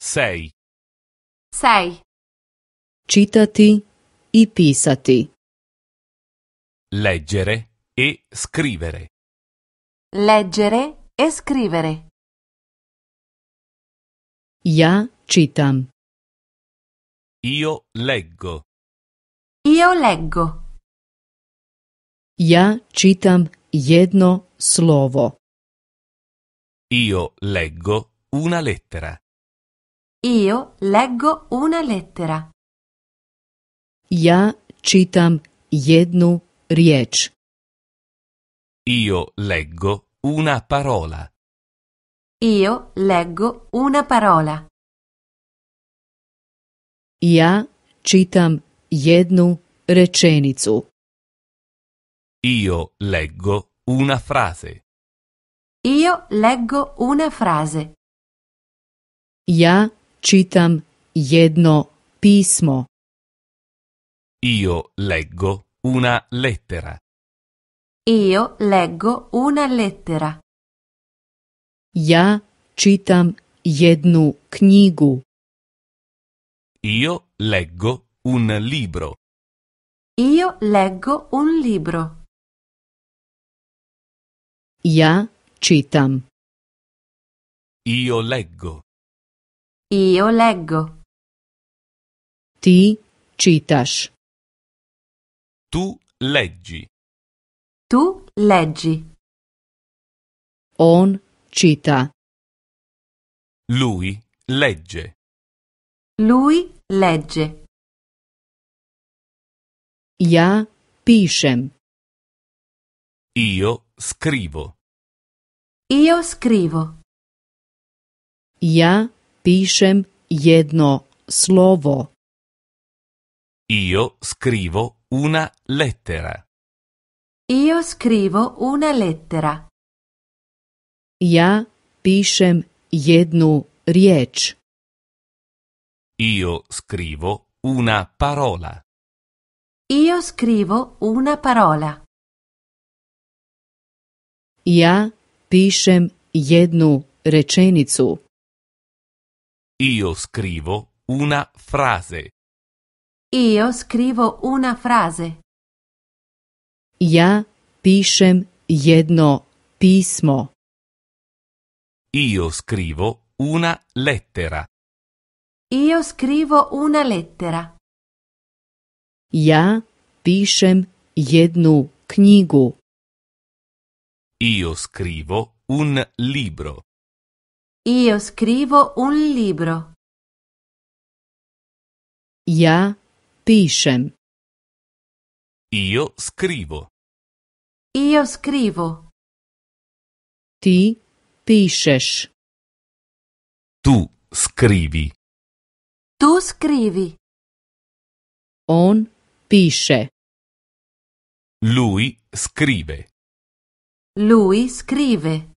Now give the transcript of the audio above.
6. 6. Čitati i pisati. Leggere e scrivere. Leggere e scrivere. Ja čitam. Io leggo. Io leggo. Ja čitam jedno slovo. Io leggo una lettera. Io leggo una lettera. Ja čitam jednu riječ. Io leggo una parola. Io leggo una parola. Ja čitam jednu rečenicu. Io leggo una frase. Io leggo una frase. Ja čitam jedno pismo. Io leggo una lettera. Io leggo una lettera. Ja čitam jednu knjigu. Io leggo un libro. Io leggo un libro. Ja čitam. Io leggo. Io leggo. Ti čitaš. Tu leggi. Tu leggi. On čita. Lui legge. Lui legge. Ja pišem. Io scrivo. Io scrivo. Ja pišem jedno slovo. Io scrivo una lettera. Io scrivo una lettera. Ja pišem jednu riječ. Io scrivo una parola. Io scrivo una parola. Ja pišem jednu rečenicu. Io scrivo una frase. Io scrivo una frase. Ja pišem jedno pismo. Io scrivo una lettera. Io scrivo una lettera. Ja pišem jednu knjigu. Io scrivo un libro. Io scrivo un libro. Ja pišem. Io scrivo. Io scrivo. Ti pišeš. Tu scrivi. Tu scrivi. On piše. Lui scrive. Lui scrive.